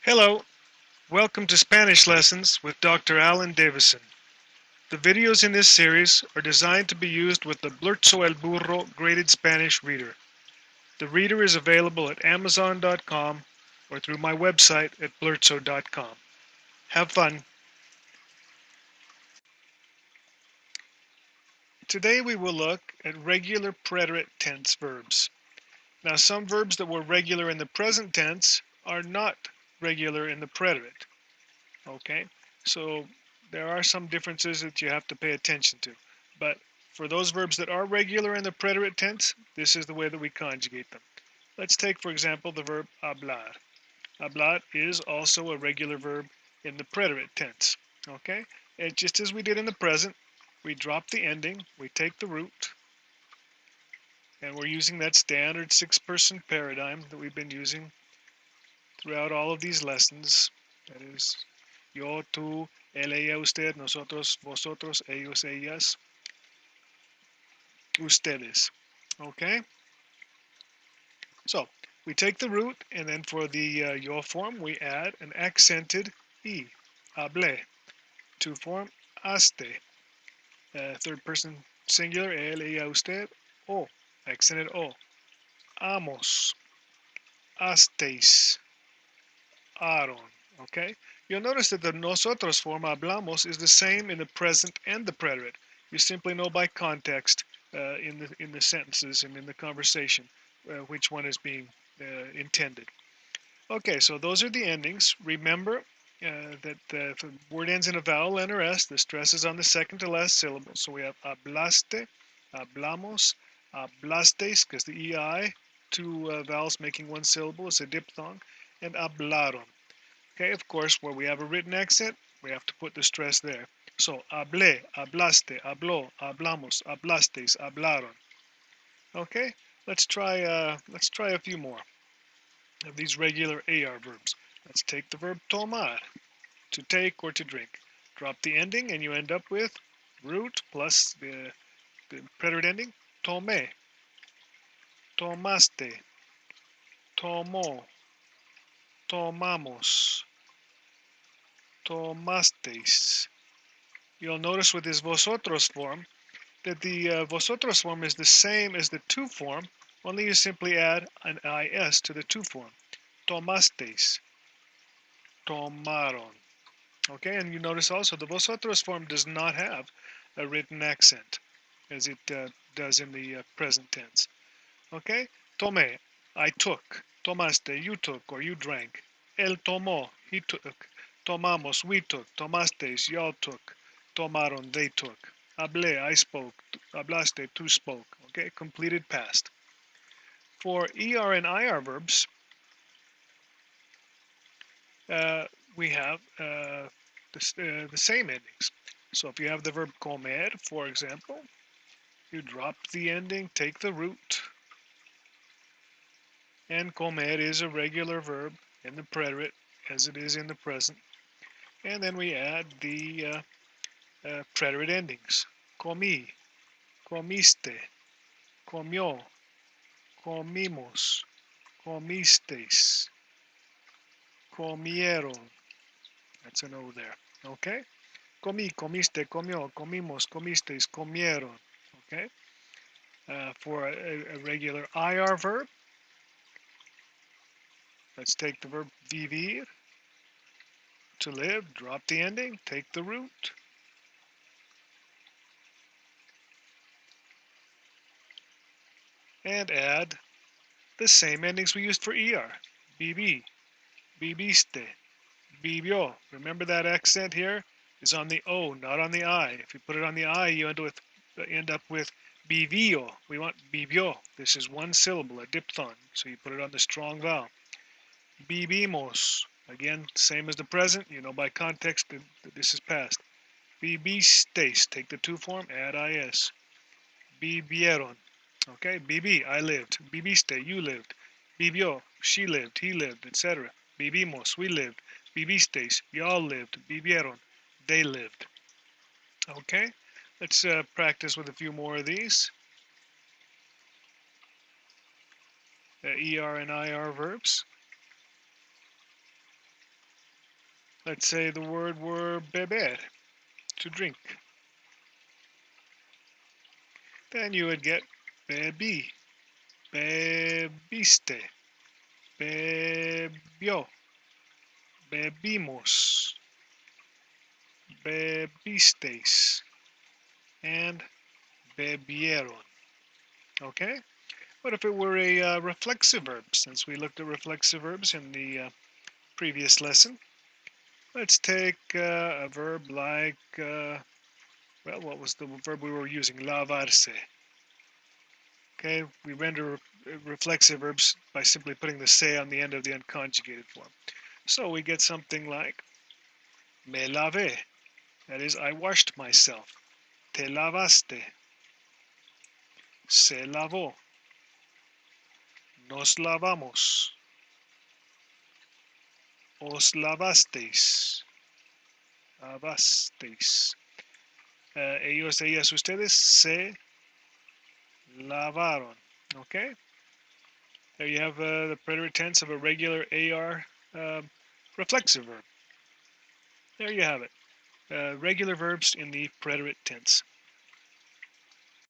Hello, welcome to Spanish Lessons with Dr. Alan Davison. The videos in this series are designed to be used with the Blurzo el Burro graded Spanish reader. The reader is available at Amazon.com or through my website at blurzo.com. Have fun. Today we will look at regular preterite tense verbs. Now some verbs that were regular in the present tense are not regular in the preterite. Okay, so there are some differences that you have to pay attention to. But for those verbs that are regular in the preterite tense, this is the way that we conjugate them. Let's take, for example, the verb hablar. Hablar is also a regular verb in the preterite tense. Okay, and just as we did in the present, we drop the ending, we take the root, and we're using that standard six-person paradigm that we've been using throughout all of these lessons. That is, yo, tú, él, ella, usted, nosotros, vosotros, ellos, ellas, ustedes. Okay? So, we take the root, and then for the yo form, we add an accented e, hablé. To form, haste. Third person singular, él, ella, usted, o, accented o. Amos, hasteis, Aaron. Okay? You'll notice that the nosotros form, hablamos, is the same in the present and the preterite. You simply know by context in the sentences and in the conversation which one is being intended. Okay, so those are the endings. Remember that if the word ends in a vowel N or S, the stress is on the second to last syllable. So we have hablaste, hablamos, hablastes, because the EI, two vowels making one syllable, is a diphthong, and hablaron. Okay, of course, where we have a written accent, we have to put the stress there. So, hablé, hablaste, habló, hablamos, hablastes, hablaron. Okay, let's try a few more of these regular AR verbs. Let's take the verb tomar, to take or to drink. Drop the ending, and you end up with root plus the preterite ending, tomé, tomaste, tomó, tomamos, tomasteis. You'll notice with this vosotros form that the vosotros form is the same as the to form, only you simply add an is to the to form. Tomasteis, tomaron. Okay, and you notice also the vosotros form does not have a written accent as it does in the present tense. Okay, tomé, I took. Tomaste, you took or you drank. Él tomó, he took. Tomamos, we took. Tomasteis, y'all took. Tomaron, they took. Hablé, I spoke. Hablaste, tú spoke. Okay, completed past. For ER and IR verbs, uh, we have the same endings. So if you have the verb comer, for example, you drop the ending, take the root, and comer is a regular verb in the preterite as it is in the present. And then we add the preterite endings. Comí, comiste, comió, comimos, comisteis, comieron. That's an O there. Okay? Comí, comiste, comió, comimos, comisteis, comieron. Okay? For a regular IR verb, let's take the verb vivir, to live, drop the ending, take the root, and add the same endings we used for ER. Viví, viviste, vivió. Remember that accent here is on the O, not on the I. If you put it on the I, you end up with vivió. We want vivió. This is one syllable, a diphthong, so you put it on the strong vowel. Vivimos. Again, same as the present. You know by context that this is past. Vivisteis. Take the to form, add is. Vivieron. Okay, viví, I lived. Viviste, you lived. Vivió, she lived, he lived, etc. Vivimos, we lived. Vivisteis, y'all lived. Vivieron, they lived. Okay, let's practice with a few more of these. ER and IR verbs. Let's say the word were beber, to drink. Then you would get bebí, bebiste, bebió, bebimos, bebisteis, and bebieron. Okay? What if it were a reflexive verb? Since we looked at reflexive verbs in the previous lesson, let's take a verb like, well, what was the verb we were using? Lavarse. Okay, we render reflexive verbs by simply putting the se on the end of the unconjugated form. So we get something like me lavé, that is, I washed myself. Te lavaste, se lavó, nos lavamos, os lavasteis, lavasteis. Ellos, ellas, ustedes se lavaron. Okay, there you have the preterite tense of a regular AR reflexive verb. There you have it. Regular verbs in the preterite tense.